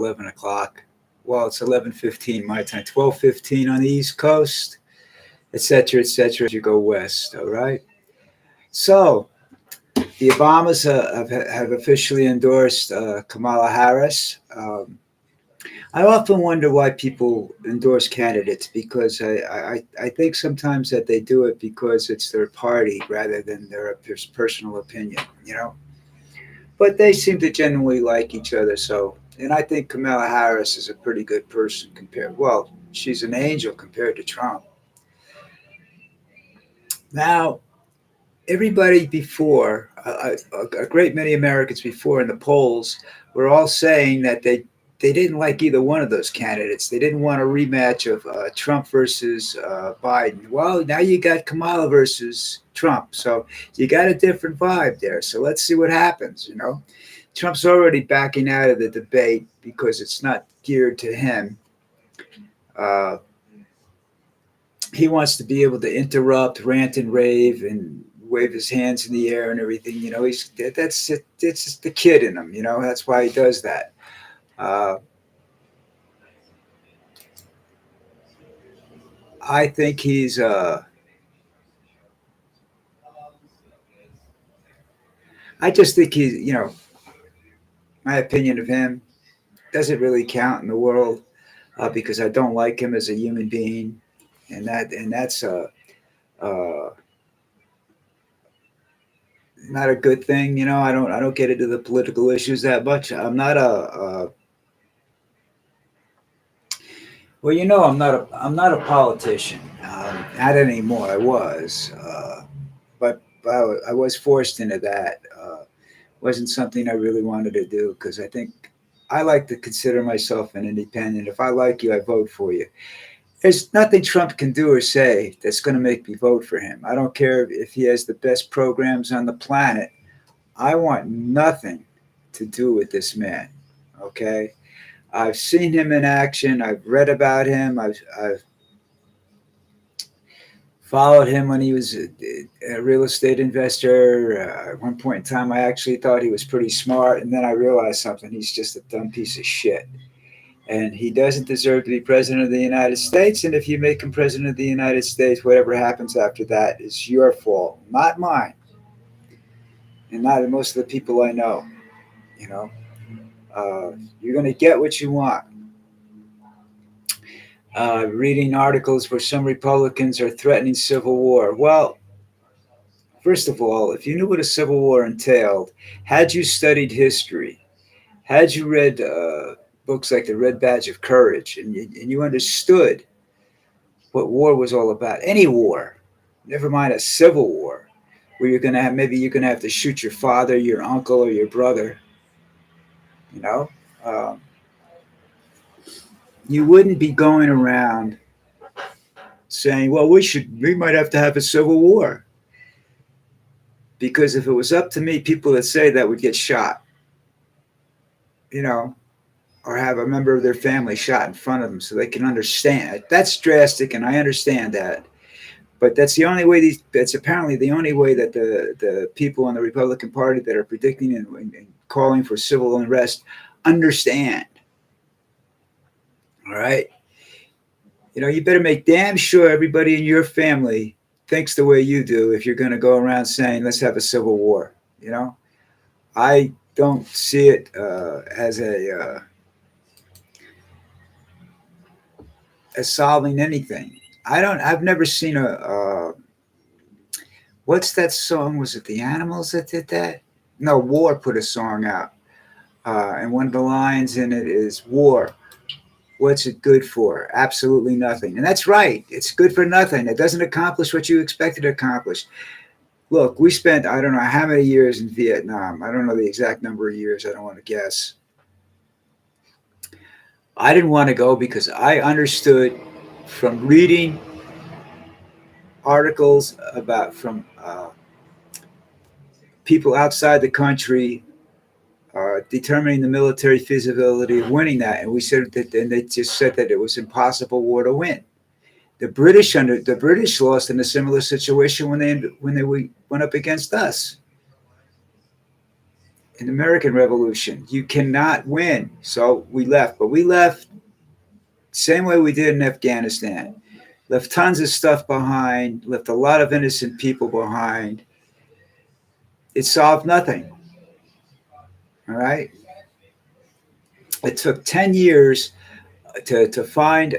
11 o'clock. Well, it's 11:15 my time, 12:15 on the East Coast, etc., etc. As you go west, all right? So the Obamas have officially endorsed Kamala Harris. I often wonder why people endorse candidates because I think sometimes that they do it because it's their party rather than their personal opinion, you know? But they seem to genuinely like each other. So, and I think Kamala Harris is a pretty good person compared. Well, she's an angel compared to Trump. Now, everybody before, a great many Americans before in the polls were all saying that they didn't like either one of those candidates. They didn't want a rematch of Trump versus Biden. Well, now you got Kamala versus Trump, so you got a different vibe there. So let's see what happens. You know, Trump's already backing out of the debate because it's not geared to him. Uh, he wants to be able to interrupt, rant and rave, and wave his hands in the air and everything. You know, that's it. It's just the kid in him. You know, that's why he does that. Uh, I think he's. I just think he's. You know, my opinion of him doesn't really count in the world because I don't like him as a human being, and that's uh, not a good thing. You know, I don't get into the political issues that much. I'm not a well, you know, I'm not a politician. Not anymore. I was, but I was forced into that. Wasn't something I really wanted to do because I think I like to consider myself an independent. If I like you, I vote for you. There's nothing Trump can do or say that's going to make me vote for him. I don't care if he has the best programs on the planet. I want nothing to do with this man. Okay. I've seen him in action. I've read about him. I've followed him when he was a real estate investor. At one point in time, I actually thought he was pretty smart, and then I realized something. He's just a dumb piece of shit, and he doesn't deserve to be president of the United States. And if you make him president of the United States, whatever happens after that is your fault, not mine, and not most of the people I know. You know, you're going to get what you want. Reading articles where some Republicans are threatening civil war. Well, first of all, if you knew what a civil war entailed, had you studied history, had you read books like The Red Badge of Courage, and you understood what war was all about, any war, never mind a civil war, where you're going to have maybe you're going to have to shoot your father, your uncle, or your brother, you know, um, you wouldn't be going around saying, "Well, we might have to have a civil war," because if it was up to me, people that say that would get shot, you know, or have a member of their family shot in front of them so they can understand. That's drastic, and I understand that. But that's the only way that's apparently the only way that the people in the Republican Party that are predicting and calling for civil unrest understand. All right. You know, you better make damn sure everybody in your family thinks the way you do if you're going to go around saying, let's have a civil war. You know, I don't see it as solving anything. I've never seen what's that song? Was it the Animals that did that? No, War put a song out. And one of the lines in it is war. What's it good for? Absolutely nothing. And that's right. It's good for nothing. It doesn't accomplish what you expect it to accomplish. Look, we spent, I don't know how many years in Vietnam. I don't know the exact number of years. I don't want to guess. I didn't want to go because I understood from reading articles about from people outside the country determining the military feasibility of winning that, and we said that, and they just said that it was impossible war to win. The British lost in a similar situation when they went up against us, in the American Revolution. You cannot win. So we left, but we left same way we did in Afghanistan. Left tons of stuff behind, left a lot of innocent people behind. It solved nothing. All right. It took 10 years to find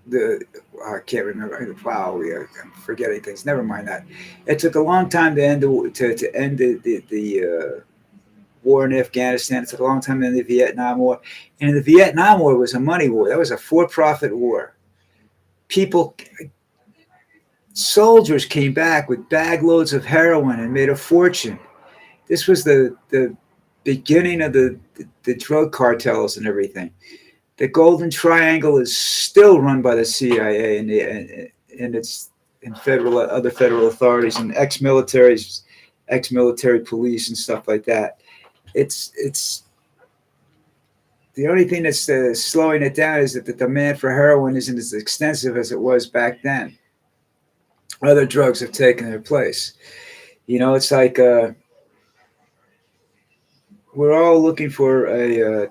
the I can't remember. Wow, I'm forgetting things. Never mind that. It took a long time to end to end the war in Afghanistan. It took a long time to end the Vietnam War, and the Vietnam War was a money war. That was a for-profit war. People, soldiers came back with bag loads of heroin and made a fortune. This was the beginning of the drug cartels and everything. The Golden Triangle is still run by the CIA and it's in federal other federal authorities and ex-militaries, ex-military police and stuff like that. It's the only thing that's slowing it down is that the demand for heroin isn't as extensive as it was back then. Other drugs have taken their place. You know, it's like we're all looking for a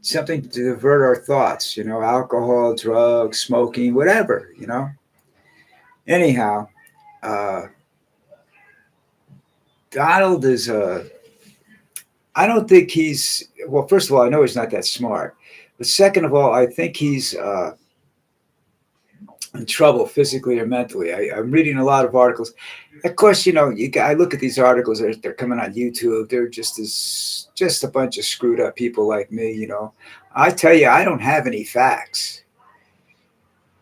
something to divert our thoughts. You know, alcohol, drugs, smoking, whatever. You know. Anyhow, uh, Donald is a. I don't think he's. Well, first of all, I know he's not that smart. But second of all, I think he's in trouble physically or mentally. I'm reading a lot of articles. Of course, you know, I look at these articles. They're coming on YouTube. They're just a bunch of screwed up people like me. You know, I tell you, I don't have any facts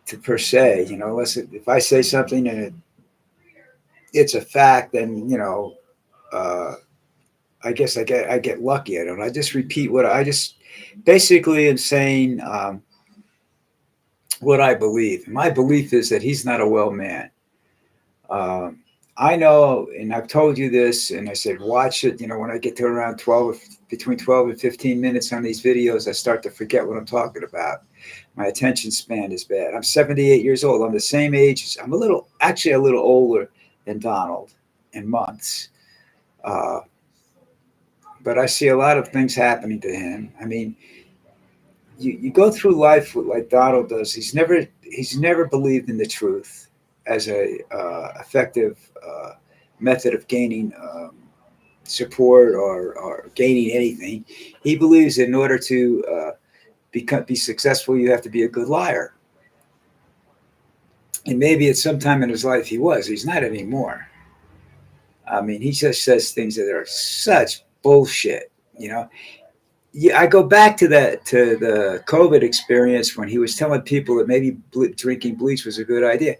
to per se. You know, unless if I say something and it's a fact, then you know, uh, I guess I get lucky. I don't. I just repeat what I just basically am saying. What I believe. My belief is that he's not a well man. Um, I know, and I've told you this, and I said, watch it. You know, when I get to around 12, between 12 and 15 minutes on these videos, I start to forget what I'm talking about. My attention span is bad. I'm 78 years old. I'm the same age. I'm actually a little older than Donald in months. Uh, but I see a lot of things happening to him. I mean, you go through life like Donald does. He's never believed in the truth as a effective method of gaining support or gaining anything. He believes in order to be successful, you have to be a good liar. And maybe at some time in his life he was. He's not anymore. I mean, he just says things that are such bullshit. You know, yeah, I go back to the COVID experience when he was telling people that maybe drinking bleach was a good idea.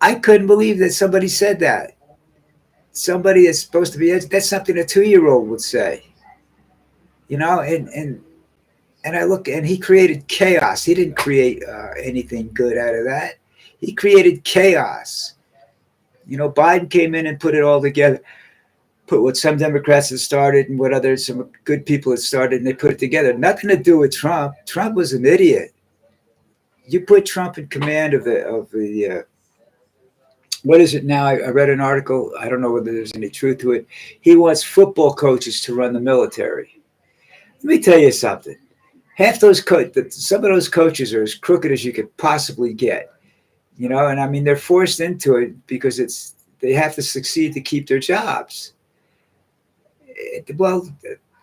I couldn't believe that somebody said that. Somebody that's supposed to be that's something a 2 year old would say, you know. And I look and he created chaos. He didn't create anything good out of that. He created chaos. You know, Biden came in and put it all together. Put what some Democrats had started and what others, some good people had started, and they put it together. Nothing to do with Trump. Trump was an idiot. You put Trump in command of the what is it now? I read an article. I don't know whether there's any truth to it. He wants football coaches to run the military. Let me tell you something. Half those some of those coaches are as crooked as you could possibly get. You know, and I mean they're forced into it because they have to succeed to keep their jobs. Well,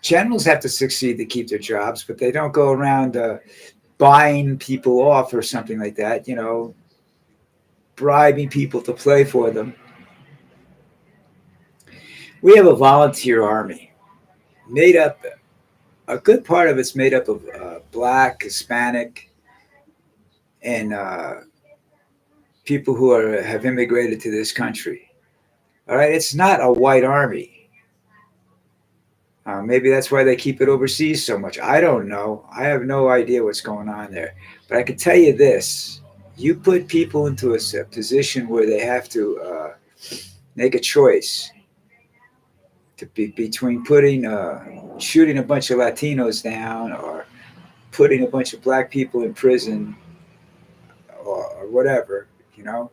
generals have to succeed to keep their jobs, but they don't go around buying people off or something like that. You know, bribing people to play for them. We have a volunteer army made up. A good part of it's made up of black, Hispanic, and people who have immigrated to this country. All right, it's not a white army. Maybe that's why they keep it overseas so much. I don't know. I have no idea what's going on there. But I can tell you this: you put people into a position where they have to make a choice to be between shooting a bunch of Latinos down or putting a bunch of black people in prison or whatever. You know,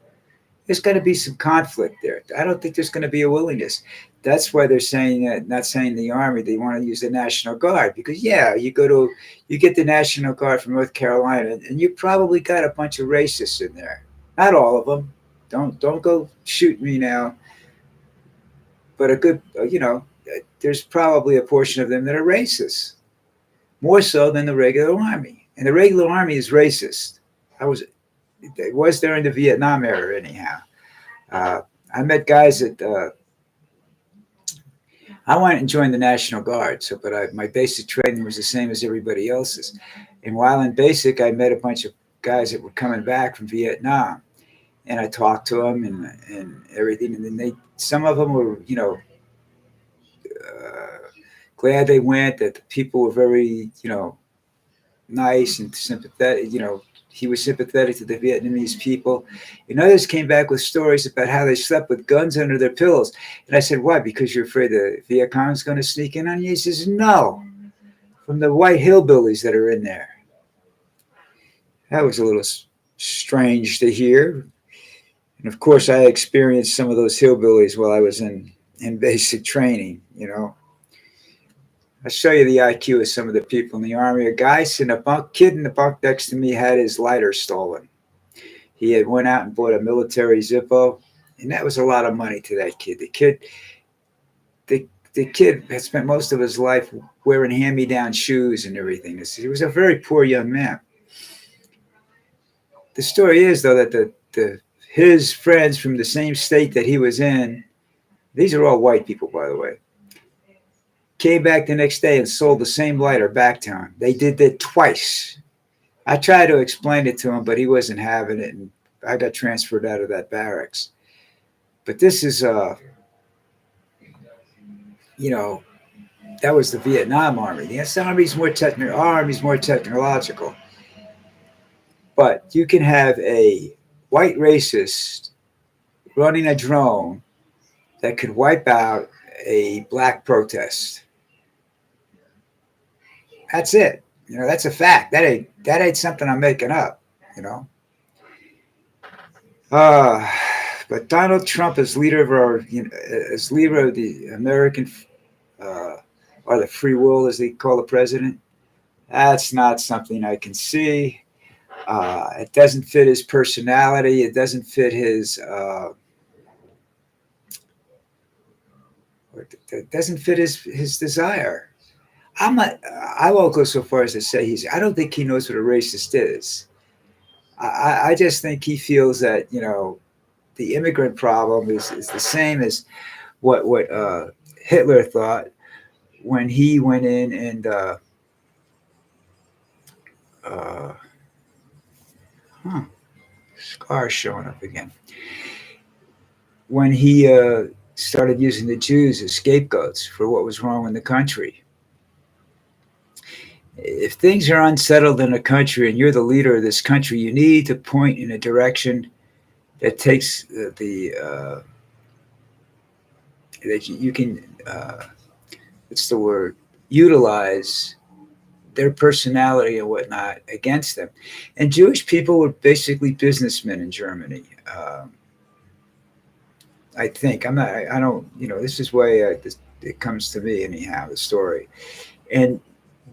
there's going to be some conflict there. I don't think there's going to be a willingness. That's why they're saying that, not saying the army, they want to use the National Guard because yeah, you get the National Guard from North Carolina, and you probably got a bunch of racists in there. Not all of them. Don't go shoot me now. But a good, there's probably a portion of them that are racist, more so than the regular army. And the regular army is racist. I was It was during the Vietnam era, anyhow. Uh, I met guys that I went and joined the National Guard, so my basic training was the same as everybody else's. And while in basic, I met a bunch of guys that were coming back from Vietnam, and I talked to them and everything. And then some of them were, glad they went. That the people were very, nice and sympathetic. He was sympathetic to the Vietnamese people. And others came back with stories about how they slept with guns under their pillows. And I said, why? Because you're afraid the Viet Cong's going to sneak in on you? He says, no, from the white hillbillies that are in there. That was a little strange to hear. And of course, I experienced some of those hillbillies while I was in basic training, I'll show you the IQ of some of the people in the army. A guy sitting kid in the bunk next to me had his lighter stolen. He had went out and bought a military Zippo, and that was a lot of money to that kid. The kid had spent most of his life wearing hand-me-down shoes and everything. He was a very poor young man. The story is, though, that his friends from the same state that he was in, these are all white people, by the way, came back the next day and sold the same lighter back to him. They did that twice. I tried to explain it to him, but he wasn't having it, and I got transferred out of that barracks. But this is, that was the Vietnam Army. The Army's more technological. But you can have a white racist running a drone that could wipe out a black protest. That's it. That's a fact. That ain't something I'm making up. You know. But Donald Trump, as leader of as leader of the American, uh, or the free will, as they call the president, that's not something I can see. It doesn't fit his personality. It doesn't fit his. It doesn't fit his desire. I'm not. I won't go so far as to say he's. I don't think he knows what a racist is. I just think he feels that the immigrant problem is the same as what Hitler thought when he went in and uh, scars showing up again when he started using the Jews as scapegoats for what was wrong in the country. If things are unsettled in a country and you're the leader of this country, you need to point in a direction that takes that you can what's the word, utilize their personality and whatnot against them. And Jewish people were basically businessmen in Germany. I think I'm not. I don't. This is way it comes to me anyhow. The story, and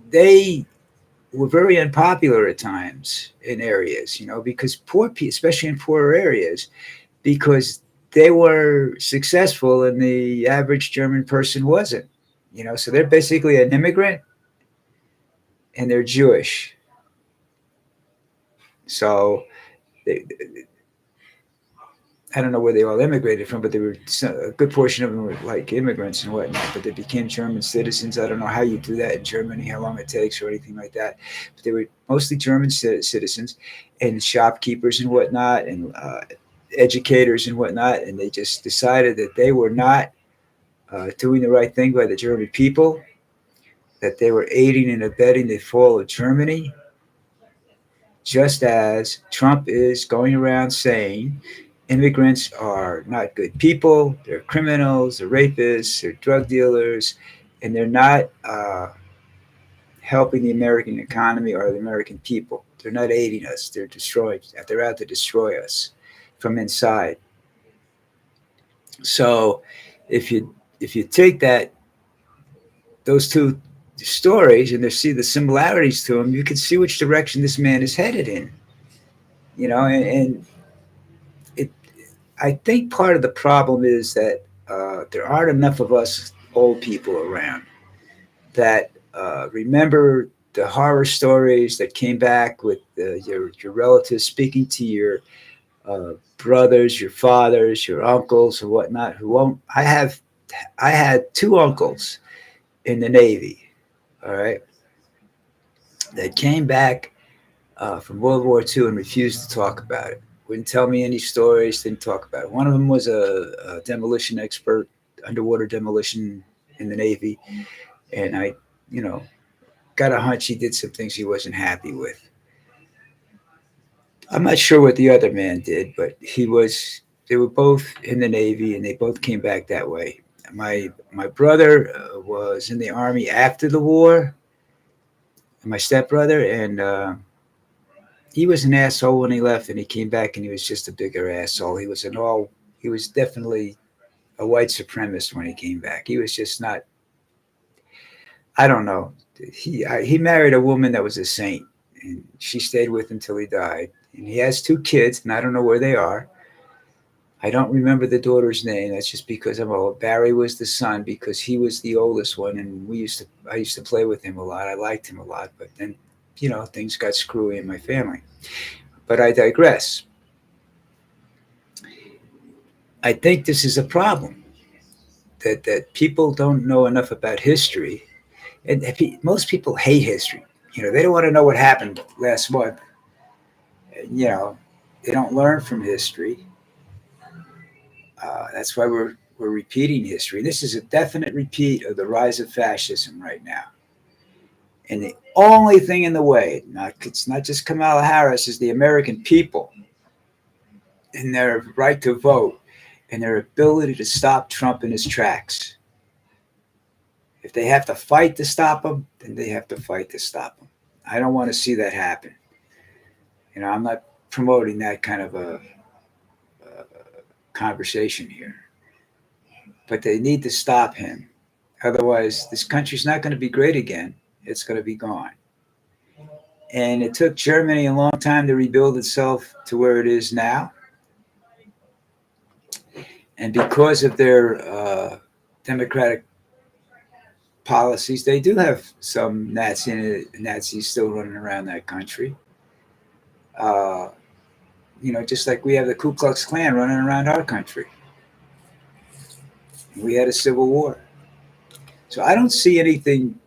they were very unpopular at times in areas. Because poor people, especially in poorer areas, because they were successful and the average German person wasn't. So they're basically an immigrant and they're Jewish. So they, I don't know where they all immigrated from, but they were a good portion of them were like immigrants and whatnot. But they became German citizens. I don't know how you do that in Germany, how long it takes, or anything like that. But they were mostly German citizens and shopkeepers and whatnot, and educators and whatnot. And they just decided that they were not doing the right thing by the German people, that they were aiding and abetting the fall of Germany, just as Trump is going around saying immigrants are not good people, they're criminals, they're rapists, they're drug dealers, and they're not helping the American economy or the American people. They're not aiding us, they're out to destroy us from inside. So if you take those two stories and see the similarities to them, you can see which direction this man is headed in. And it I think part of the problem is that there aren't enough of us old people around that remember the horror stories that came back with your relatives speaking to your brothers, your fathers, your uncles, or whatnot. Who won't? I had two uncles in the Navy. All right, that came back from World War II and refused to talk about it. Wouldn't tell me any stories. Didn't talk about it. One of them was a demolition expert, underwater demolition in the Navy, and I, you know, got a hunch he did some things he wasn't happy with. I'm not sure what the other man did, but he was. They were both in the Navy, and they both came back that way. My brother was in the Army after the war, and my stepbrother, and he was an asshole when he left, and he came back, and he was just a bigger asshole. He was an all. He was definitely a white supremacist when he came back. He was just not. I don't know. He married a woman that was a saint, and she stayed with him till he died. And he has two kids, and I don't know where they are. I don't remember the daughter's name. That's just because I'm old. Barry was the son because he was the oldest one, and I used to play with him a lot. I liked him a lot, but then, things got screwy in my family. But I digress. I think this is a problem that people don't know enough about history, and most people hate history. They don't want to know what happened last month. You know, they don't learn from history. That's why we're repeating history. This is a definite repeat of the rise of fascism right now. And the only thing in the way, it's not just Kamala Harris, is the American people and their right to vote and their ability to stop Trump in his tracks. If they have to fight to stop him, then they have to fight to stop him. I don't want to see that happen. I'm not promoting that kind of a conversation here, but they need to stop him. Otherwise, this country's not going to be great again. It's going to be gone. And it took Germany a long time to rebuild itself to where it is now. And because of their democratic policies, they do have some Nazis still running around that country. Uh, just like we have the Ku Klux Klan running around our country. We had a civil war. So I don't see anything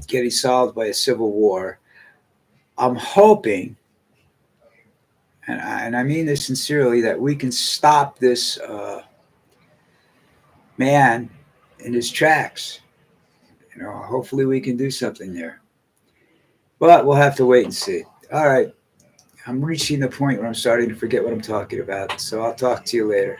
getting solved by a civil war. I'm hoping, and I mean this sincerely, that we can stop this man in his tracks. Hopefully we can do something there. But we'll have to wait and see. All right. I'm reaching the point where I'm starting to forget what I'm talking about. So I'll talk to you later.